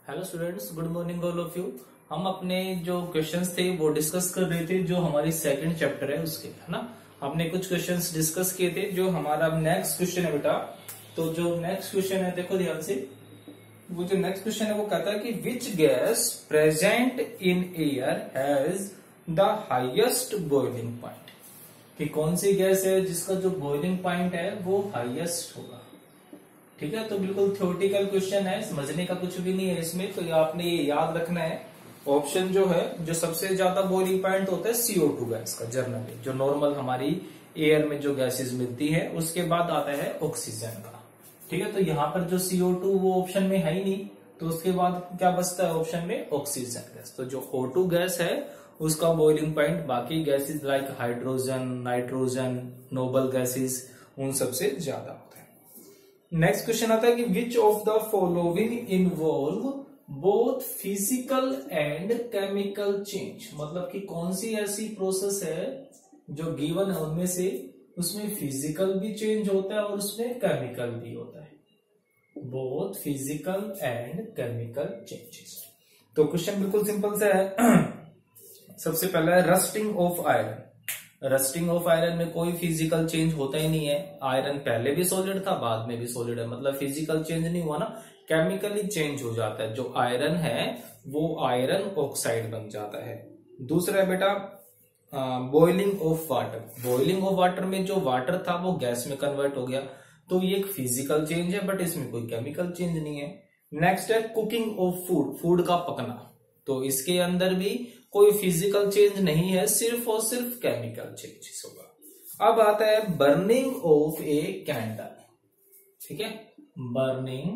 Hello students, good morning all of you. हम अपने जो क्वेश्चंस थे वो डिस्कस कर रहे थे, जो हमारी सेकंड चैप्टर है उसके, है ना। हमने कुछ क्वेश्चंस डिस्कस किए थे। जो हमारा नेक्स्ट क्वेश्चन है बेटा, तो जो नेक्स्ट क्वेश्चन है देखो ध्यान से। वो जो नेक्स्ट क्वेश्चन है वो कहता है कि which gas present in air has the highest boiling point, कि कौन सी गैस है जिसका जो बॉइलिंग पॉइंट है वो हाईएस्ट होगा। ठीक है, तो बिल्कुल थ्योरेटिकल क्वेश्चन है, समझने का कुछ भी नहीं है इसमें। तो आपने ये याद रखना है, ऑप्शन जो है, जो सबसे ज्यादा बॉइलिंग पॉइंट होता है CO2 गैस का, जनरली जो नॉर्मल हमारी एयर में जो गैसेस मिलती है, उसके बाद आता है ऑक्सीजन का। ठीक है, तो यहाँ पर जो CO2 वो ऑप्शन में है ही नहीं, तो उसके बाद क्या बचता है ऑप्शन में, ऑक्सीजन गैस। तो जो O2 गैस है उसका बॉइलिंग पॉइंट बाकी gases like hydrogen, nitrogen, noble gases उन सबसे ज्यादा होता है। नेक्स्ट क्वेश्चन आता है कि which of the following involve both physical and chemical change, मतलब कि कौन सी ऐसी प्रोसेस है जो गिवन है उनमें से उसमें फिजिकल भी चेंज होता है और उसमें केमिकल भी होता है। Both physical and chemical changes. तो क्वेश्चन बिल्कुल सिंपल सा है। सबसे पहला है rusting of iron. Rusting of iron में कोई फिजिकल चेंज होता ही नहीं है। आयरन पहले भी सॉलिड था, बाद में भी सॉलिड है, मतलब फिजिकल चेंज नहीं हुआ ना, केमिकली चेंज हो जाता है। जो आयरन है वो आयरन ऑक्साइड बन जाता है। दूसरा है बेटा boiling of water. Boiling of water में जो वाटर था वो गैस में कन्वर्ट हो गया, तो ये एक फिजिकल चेंज है, बट इसमें कोई केमिकल चेंज नहीं है। नेक्स्ट है कुकिंग ऑफ फूड, फूड का पकना, तो इसके अंदर भी कोई फिजिकल चेंज नहीं है, सिर्फ और सिर्फ केमिकल चेंजेस होगा। अब आता है बर्निंग ऑफ ए कैंडल। ठीक है, बर्निंग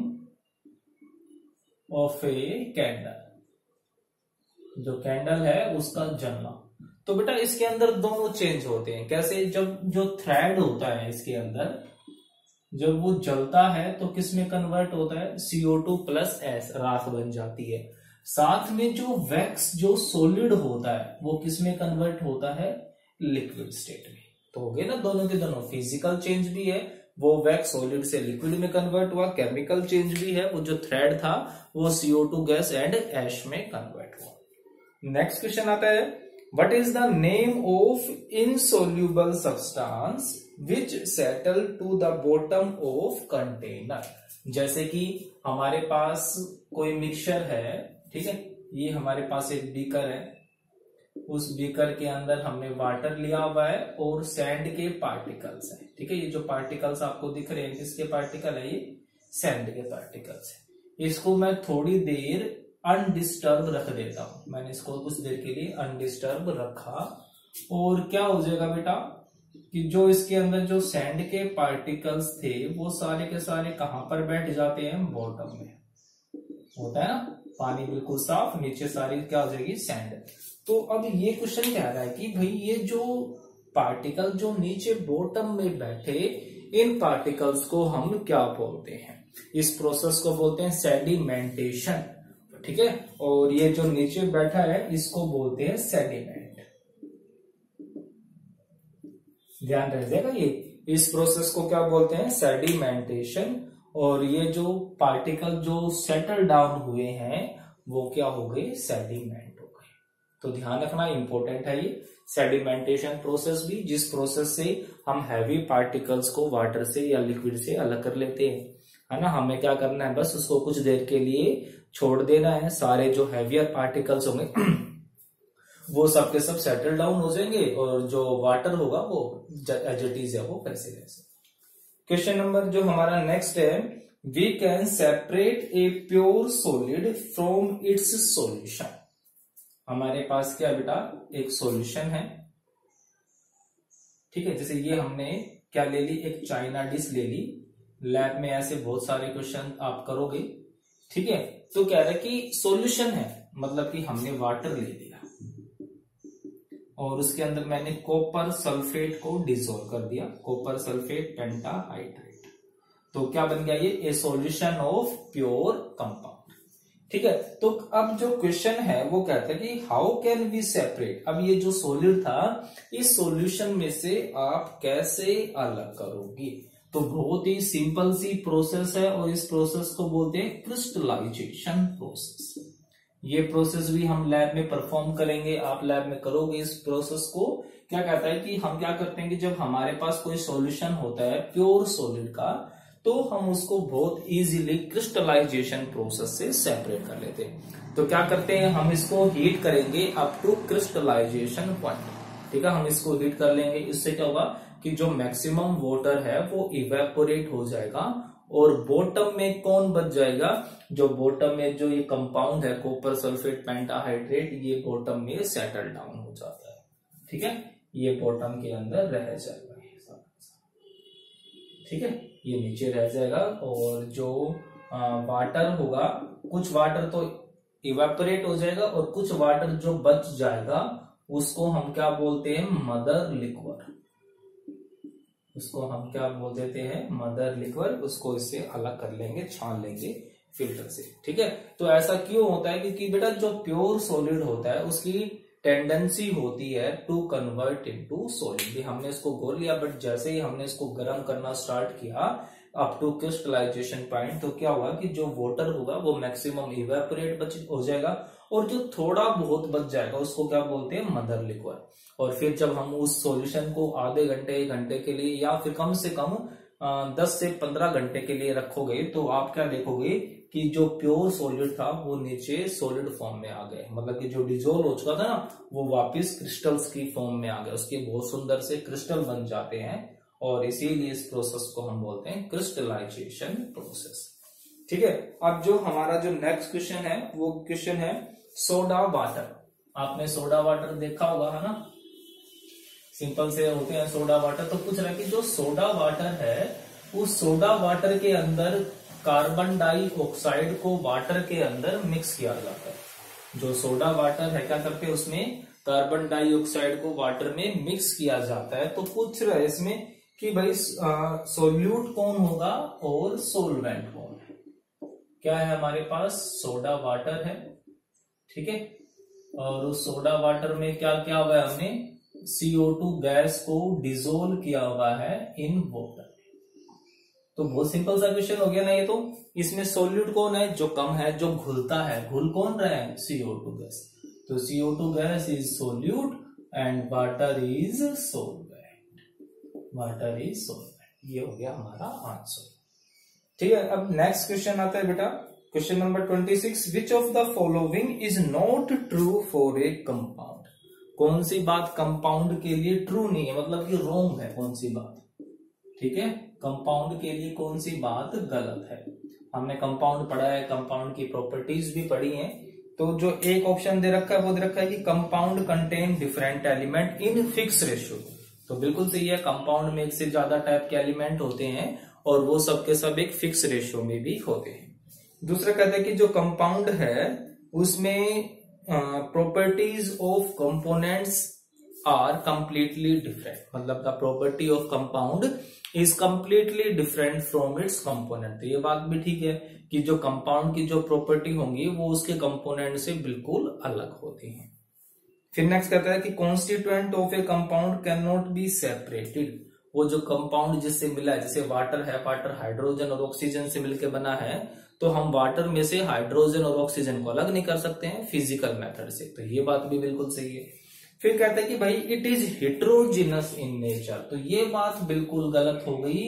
ऑफ ए कैंडल, जो कैंडल है उसका जलना। तो बेटा इसके अंदर दोनों चेंज होते हैं। कैसे? जब जो थ्रेड होता है इसके अंदर, जब वो जलता है तो किस में कन्वर्ट होता है, CO2 प्लस S, राख बन जाती है। साथ में जो वैक्स जो सॉलिड होता है वो किस में कन्वर्ट होता है, लिक्विड स्टेट में। तो हो गए ना दोनों के दोनों। फिजिकल चेंज भी है, वो वैक्स सॉलिड से लिक्विड में कन्वर्ट हुआ। केमिकल चेंज भी है, वो जो थ्रेड था वो CO2 गैस एंड ऐश में कन्वर्ट हुआ। नेक्स्ट क्वेश्चन आता है what is the name of insoluble substance which settle to the bottom of container. जैसे कि हमारे पास कोई मिक्सचर है, ठीक है, ये हमारे पास एक बीकर है, उस बीकर के अंदर हमने वाटर लिया हुआ है और सैंड के पार्टिकल्स हैं। ठीक है, ये जो पार्टिकल्स आपको दिख रहे हैं किसके पार्टिकल है, ये सैंड के पार्टिकल्स है। इसको मैं थोड़ी देर अनडिस्टर्ब रख देता हूं। मैंने इसको कुछ देर के लिए अनडिस्टर्ब रखा, और क्या हो जाएगा बेटा कि जो इसके अंदर जो सैंड के पार्टिकल्स थे वो सारे के सारे कहां पर बैठ जाते हैं, बॉटम में। होता है ना, पानी बिल्कुल साफ, नीचे सारी क्या हो जाएगी, सैंड। तो अब ये क्वेश्चन कह रहा है कि भाई ये जो पार्टिकल जो नीचे बॉटम में बैठे, इन पार्टिकल्स को हम क्या बोलते हैं, इस प्रोसेस को बोलते हैं सेडिमेंटेशन। ठीक है, और ये जो नीचे बैठा है इसको बोलते हैं सेडिमेंट। ध्यान रह जाएगा, ये इस प्रोसेस को क्या बोलते हैं, सेडिमेंटेशन। और ये जो पार्टिकल जो सेटल डाउन हुए हैं वो क्या हो गए, सेडिमेंट हो गए। तो ध्यान रखना, इंपॉर्टेंट है ये सेडिमेंटेशन प्रोसेस भी, जिस प्रोसेस से हम हैवी पार्टिकल्स को वाटर से या लिक्विड से अलग कर लेते हैं, है ना। हमें क्या करना है, बस उसको कुछ देर के लिए छोड़ देना है। सारे जो हैवियर पार्टिकल्स होंगे वो सबके सब सेटल डाउन हो जाएंगे, और जो वाटर होगा वो एज इट इज है वो वैसे वैसे। क्वेश्चन नंबर जो हमारा नेक्स्ट है, we can separate a pure solid from its solution. हमारे पास क्या बेटा, एक सॉल्यूशन है, ठीक है। जैसे ये हमने क्या ले ली, एक चाइना डिश ले ली। लैब में ऐसे बहुत सारे क्वेश्चन आप करोगे, ठीक है। तो कह रहा है कि सॉल्यूशन है, मतलब कि हमने वाटर ले लिया और उसके अंदर मैंने कॉपर सल्फेट को डिसॉल्व कर दिया, कॉपर सल्फेट पेंटाहाइड्रेट। तो क्या बन गया ये, ए सॉल्यूशन ऑफ प्योर कंपाउंड। ठीक है, तो अब जो क्वेश्चन है वो कहता है कि हाउ कैन वी सेपरेट। अब ये जो सॉलिड था, इस सॉल्यूशन में से आप कैसे अलग करोगे, तो बहुत ही सिंपल सी प्रोसेस है और इस प्रोसेस को बोलते हैं क्रिस्टलाइजेशन प्रोसेस। ये प्रोसेस भी हम लैब में परफॉर्म करेंगे, आप लैब में करोगे इस प्रोसेस को। क्या कहता है कि हम क्या करते हैं कि जब हमारे पास कोई सॉल्यूशन होता है प्योर सॉलिड का, तो हम उसको बहुत इजीली क्रिस्टलाइजेशन प्रोसेस से सेपरेट कर लेते हैं। तो क्या करते हैं, हम इसको हीट करेंगे अप टू क्रिस्टलाइजेशन पॉइंट। ठीक है, हम इसको हीट कर लेंगे। इससे क्या होगा कि जो मैक्सिमम वाटर है वो इवेपोरेट हो जाएगा और बॉटम में कौन बच जाएगा, जो बॉटम में जो ये कंपाउंड है कॉपर सल्फेट पेंटाहाइड्रेट, ये बॉटम में सेटल डाउन हो जाता है। ठीक है, ये बॉटम के अंदर रह जाएगा। ठीक है, ये नीचे रह जाएगा और जो वाटर होगा, कुछ वाटर तो इवेपोरेट हो जाएगा और कुछ वाटर जो बच जाएगा उसको हम क्या बोलते हैं, मदर लिक्वर। उसको हम क्या बोल देते हैं, मदर लिक्वर। उसको इससे अलग कर लेंगे, छान लेंगे फिल्टर से। ठीक है, तो ऐसा क्यों होता है, क्योंकि बेटा जो प्योर सॉलिड होता है उसकी टेंडेंसी होती है टू कन्वर्ट इनटू सॉलिड। हमने इसको घोल लिया, बट जैसे ही हमने इसको गर्म करना स्टार्ट किया अप टू क्रिस्टलाइजेशन पॉइंट, तो क्या होगा कि जो वाटर होगा वो मैक्सिमम इवेपोरेट हो जाएगा और जो थोड़ा बहुत बच जाएगा उसको क्या बोलते हैं, मदर लिक्वर। और फिर जब हम उस सॉल्यूशन को आधे घंटे, 1 घंटे के लिए या फिर कम से कम 10 से 15 घंटे के लिए रखोगे, तो आप क्या देखोगे कि जो प्योर सॉलिड था वो नीचे सॉलिड फॉर्म में आ गए। मतलब कि जो डिजोल्व हो चुका था ना, वो वापस क्रिस्टल्स की फॉर्म में आ गया। उसके बहुत सुंदर से क्रिस्टल बन जाते हैं और इसीलिए इस प्रोसेस को हम बोलते हैं क्रिस्टलाइजेशन प्रोसेस। ठीक है, अब जो हमारा जो नेक्स्ट क्वेश्चन है वो क्वेश्चन है सोडा वाटर। आपने सोडा वाटर देखा होगा, है ना, सिंपल से होते हैं सोडा वाटर। तो पूछ रहा है कि जो सोडा वाटर है उस सोडा वाटर के अंदर कार्बन डाइऑक्साइड को वाटर के अंदर मिक्स किया जाता है। जो सोडा वाटर है क्या करते हैं, उसमें कार्बन डाइऑक्साइड को वाटर में मिक्स किया जाता है। तो पूछ रहा है इसमें कि भाई सोल्यूट कौन होगा और सोलवेंट कौन है। क्या है हमारे पास, सोडा वाटर है। ठीक है, और उस सोडा वाटर में क्या क्या हुआ है, हमने CO2 गैस को डिसोल्व किया हुआ है इन वाटर। तो बहुत सिंपल सा क्वेश्चन हो गया ना ये। तो इसमें सोल्यूट कौन है, जो कम है, जो घुलता है, घुल कौन रहा है, CO2 गैस। तो CO2 gas is solute and water is solvent. Water is solvent, ये हो गया हमारा आंसर। ठीक है, अब नेक्स्ट क्वेश्चन आता है बेटा, question number 26। Which of the following is not true for a compound. कौन सी बात कंपाउंड के लिए ट्रू नहीं है, मतलब कि रॉन्ग है, कौन सी बात। ठीक है, कंपाउंड के लिए कौन सी बात गलत है। हमने कंपाउंड पढ़ा है, कंपाउंड की प्रॉपर्टीज भी पढ़ी हैं। तो जो एक ऑप्शन दे रखा है वो दे रखा है कि compound contain different element in fix ratio. तो बिल्कुल सही है, कंपाउंड में एक से ज्यादा टाइप के एलिमेंट होते हैं और वो सब के सब एक फिक्स रेशियो में भी होते हैं। दूसरा कहते हैं कि जो कंपाउंड है उसमें properties of components are completely different. मतलब the property of compound is completely different from its component. तो ये बात भी ठीक है कि जो कंपाउंड की जो प्रॉपर्टी होंगी वो उसके कंपोनेंट से बिल्कुल अलग होती हैं। फिर नेक्स्ट कहता है कि constituent of A compound can not be separated. वो जो कंपाउंड जिससे मिला है, जैसे वाटर है, वाटर हाइड्रोजन और ऑक्सीजन से मिलकर बना है, तो हम वाटर में से हाइड्रोजन और ऑक्सीजन को अलग नहीं कर सकते हैं फिजिकल मेथड से। तो ये बात भी बिल्कुल सही है। फिर कहते हैं कि भाई it is heterogeneous in nature. तो ये बात बिल्कुल गलत हो गई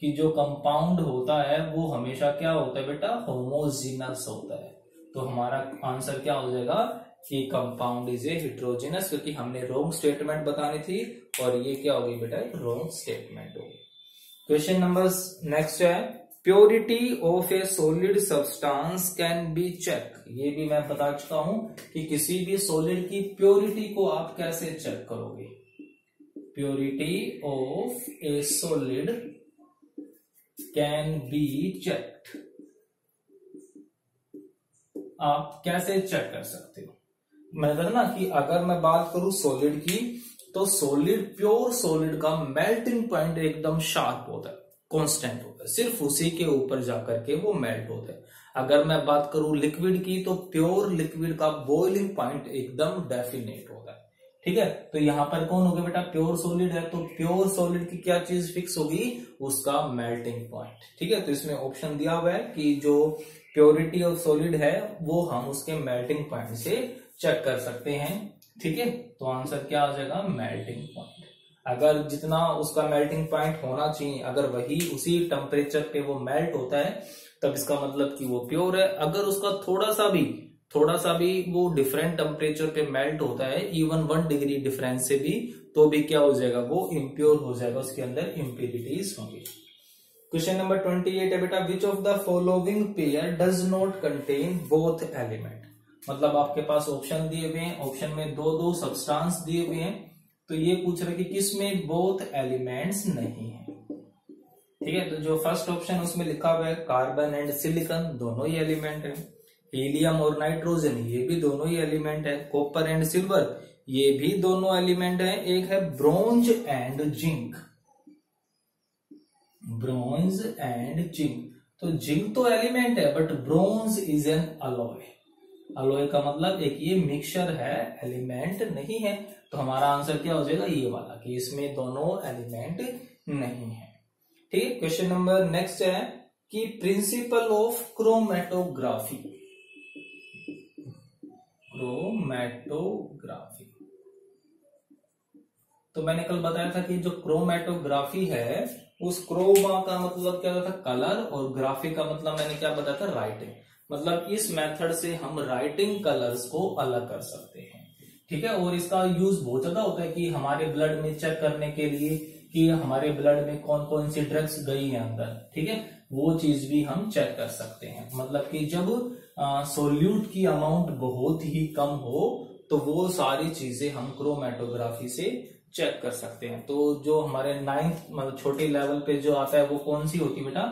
कि जो कंपाउंड होता है वो हमेशा क्या होता है बेटा, होमोजीनस होता है। तो हमारा आंसर क्या हो जाएगा कि कंपाउंड इज ए हेटेरोजेनस, क्योंकि हमने रॉन्ग स्टेटमेंट बतानी थी और ये क्या हो गई बेटा, रॉन्ग स्टेटमेंट हो गई। क्वेश्चन नंबर नेक्स्ट है purity of a solid substance can be check. ये भी मैं बता चुका हूं कि किसी भी सॉलिड की प्योरिटी को आप कैसे चेक करोगे। Purity of a solid can be checked. आप कैसे चेक कर सकते हो, मतलब ना कि अगर मैं बात करूं सॉलिड की, तो सॉलिड, प्योर सॉलिड का मेल्टिंग पॉइंट एकदम शार्प होता है, कांस्टेंट होता है, सिर्फ उसी के ऊपर जाकर के वो मेल्ट होता है। अगर मैं बात करूं लिक्विड की, तो प्योर लिक्विड का बॉइलिंग पॉइंट एकदम डेफिनेट होता है। ठीक है। तो यहाँ पर कौन हो गया बेटा, प्योर सॉलिड है, तो प्योर सॉलिड की क्या चीज फिक्स होगी, उसका मेल्टिंग पॉइंट। ठीक है, तो इसमें ऑप्शन दिया हुआ है कि जो प्योरिटी ऑफ सॉलिड है वो हम उसके मेल्टिंग पॉइंट से चेक कर सकते हैं। ठीक है, तो आंसर क्या आ जाएगा, मेल्टिंग पॉइंट। अगर जितना उसका मेल्टिंग पॉइंट होना चाहिए, अगर वही उसी टेम्परेचर पे वो मेल्ट होता है, तब इसका मतलब कि वो प्योर है। अगर उसका थोड़ा सा भी वो डिफरेंट टेम्परेचर पे मेल्ट होता है, इवन 1 डिग्री डिफरेंस से भी, तो भी क्या हो जाएगा, वो इम्प्योर हो जाएगा, उसके अंदर इम्प्योरिटीज होंगी। क्वेश्चन नंबर 28 है बेटा, which of the following pair does not contain both element. मतलब आपके पास ऑप्शन दिए हुए हैं, ऑप्शन में दो सब्सटेंस दिए हुए हैं, तो ये पूछ रहे कि किसमें बोथ एलिमेंट्स नहीं है। ठीक है, तो जो फर्स्ट ऑप्शन उसमें लिखा हुआ है कार्बन एंड सिलिकॉन, दोनों ही एलिमेंट है। हीलियम और नाइट्रोजन, ये भी दोनों ही एलिमेंट है। कॉपर एंड सिल्वर, ये भी दोनों एलिमेंट है। एक है bronze and zinc, bronze and zinc, तो जिंक तो एलिमेंट है but bronze is an alloy. Alloy का मतलब एक ये मिक्सचर है, एलिमेंट नहीं है। तो हमारा आंसर क्या हो जाएगा, ये वाला, कि इसमें दोनों एलिमेंट नहीं है। ठीक है, क्वेश्चन नंबर नेक्स्ट है कि प्रिंसिपल ऑफ क्रोमेटोग्राफी। क्रोमेटोग्राफी, तो मैंने कल बताया था कि जो क्रोमेटोग्राफी है, उस क्रोमा का मतलब क्या था, कलर, और ग्राफी का मतलब मैंने क्या बताया था, राइटिंग। मतलब इस मेथड से हम राइटिंग कलर्स को अलग कर सकते हैं। ठीक है, और इसका यूज बहुत ज्यादा होता है कि हमारे ब्लड में चेक करने के लिए कि हमारे ब्लड में कौन कौन सी ड्रग्स गई है अंदर। ठीक है, वो चीज भी हम चेक कर सकते हैं। मतलब कि जब सोल्यूट की अमाउंट बहुत ही कम हो, तो वो सारी चीजें हम क्रोमेटोग्राफी से चेक कर सकते हैं। तो जो हमारे 9th मतलब छोटे लेवल पे जो आता है, वो कौन सी होती है बेटा,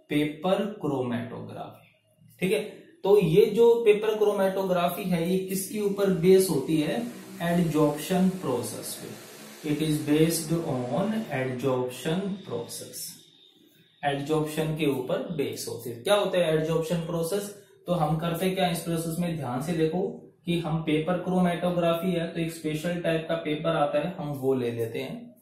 पेपर क्रोमेटोग्राफी। ठीक है, तो ये जो पेपर क्रोमेटोग्राफी है, ये किसके ऊपर बेस होती है, एडजॉर्प्शन प्रोसेस पे। It is based on adsorption process, adsorption के ऊपर बेस होती है। क्या होता है एडजॉर्प्शन प्रोसेस, तो हम करते क्या इस प्रोसेस में, ध्यान से देखो कि हम पेपर क्रोमेटोग्राफी है, तो एक स्पेशल टाइप का पेपर आता है, हम वो ले लेते हैं।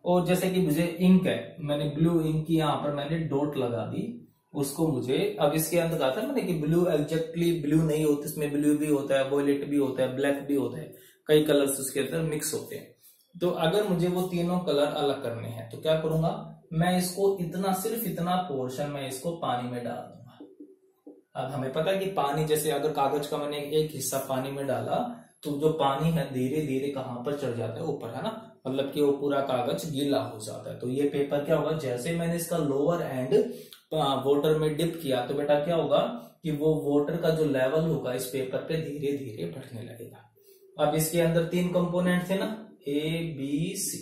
और जैसे कि मुझे इंक है, मैंने ब्लू इंक की यहाँ पर मैंने डॉट लगा दी, उसको मुझे, अब इसके अंदर कहा था मैंने कि ब्लू एग्जैक्टली ब्लू नहीं होता, इसमें ब्लू भी होता है, वॉयलेट भी होता है, ब्लैक भी होता है, कई कलर्स उसके अंदर मिक्स होते हैं। तो अगर मुझे वो तीनों कलर अलग करने हैं, तो क्या करूंगा, मैं इसको इतना, सिर्फ इतना पोर्शन मैं इसको पानी में डाल दूंगा। अब हमें पता है कि पानी, जैसे अगर कागज का मैंने एक हिस्सा पानी में डाला, तो जो पानी है धीरे धीरे कहां पर चढ़ जाता है, ऊपर, है ना, मतलब कि वो पूरा कागज गीला हो जाता है। तो ये पेपर क्या होगा, जैसे मैंने इसका लोअर एंड वाटर में डिप किया, तो बेटा क्या होगा कि वो वाटर का जो लेवल होगा इस पेपर पे धीरे धीरे बढ़ने लगेगा। अब इसके अंदर 3 कंपोनेंट थे ना, ABC।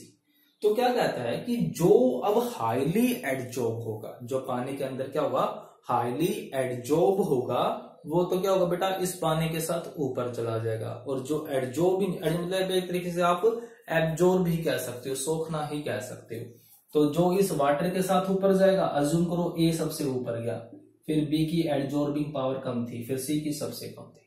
तो क्या कहता है कि जो अब हाईली एडजॉर्ब होगा, जो पानी के अंदर क्या होगा, हाईली एडजॉर्ब होगा, वो तो क्या होगा बेटा, इस पानी के साथ ऊपर चला जाएगा। और जो एडजॉर्बिंग, मतलब एक तरीके से आप एब्जॉर्ब भी कह सकते हो, सोखना ही कह सकते हो। तो जो इस वाटर के साथ ऊपर जाएगा, अज्यूम करो A सबसे ऊपर गया, फिर B की एडजॉर्बिंग पावर कम थी, फिर C की सबसे कम थी।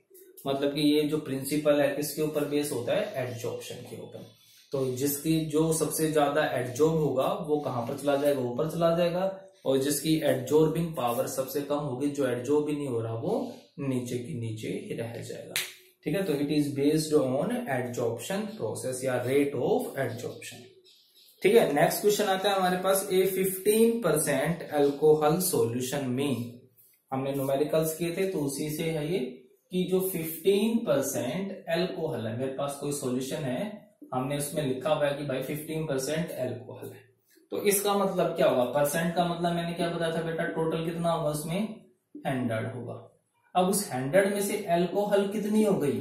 मतलब कि ये जो प्रिंसिपल है किसके ऊपर बेस होता है, एडजॉर्प्शन के ऊपर। तो जिसकी जो सबसे ज्यादा एडजॉर्ब होगा वो कहां पर चला जाएगा, ऊपर चला जाएगा। और जिसकी एडजॉर्बिंग पावर सबसे कम होगी, जो एडजॉर्ब ही नहीं हो रहा, वो नीचे की नीचे ही रह जाएगा। ठीक है, तो it is based on adsorption process या रेट ऑफ एडजॉर्प्शन। ठीक है, नेक्स्ट क्वेश्चन आता है हमारे पास, ए 15% अल्कोहल सॉल्यूशन में, हमने न्यूमेरिकल्स किए थे तो उसी से है ये, कि जो 15% अल्कोहल है, मेरे पास कोई सॉल्यूशन है, हमने उसमें लिखा हुआ है कि भाई 15% अल्कोहल है, तो इसका मतलब क्या होगा, परसेंट का मतलब मैंने क्या बताया था बेटा, टोटल कितना होगा उसमें, 100 होगा। अब उस 100 में से अल्कोहल कितनी हो गई,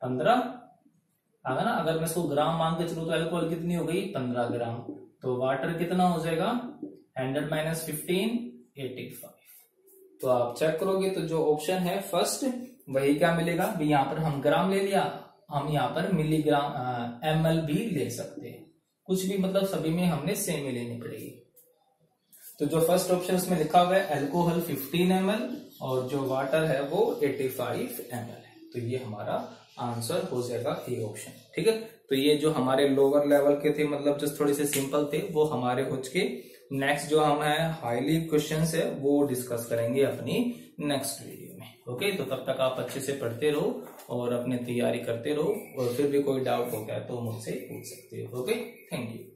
15 आगा ना। अगर मैं इसको ग्राम मान के चलूं तो अल्कोहल कितनी हो गई, 15 ग्राम। तो वाटर कितना हो जाएगा, 100 माइनस 15, 85। तो आप चेक करोगे तो जो ऑप्शन है फर्स्ट, वही क्या मिलेगा, यहाँ पर हम ग्राम ले लिया, हम यहाँ पर मिलीग्राम ml भी ले सकते हैं, कुछ भी, मतलब सभी में हमने सेम ही लेनी पड़ेगी। तो जो फर्स्ट ऑप्शन में लिखा हुआ है अल्कोहल 15 ml और जो वाटर है वो 85 ml है। तो ये हमारा आंसर हो जाएगा ए ऑप्शन। ठीक है, तो ये जो हमारे लोअर लेवल के थे, मतलब जो थोड़े से सिंपल थे, वो हमारे हो चुके। नेक्स्ट जो हम है हाईली क्वेश्चंस है वो डिस्कस करेंगे अपनी नेक्स्ट वीडियो में। ओके, तो तब तक आप अच्छे से पढ़ते रहो और अपनी तैयारी करते रहो, और फिर भी कोई डाउट हो गया तो मुझसे पूछ सकते हो। Okay, thank you.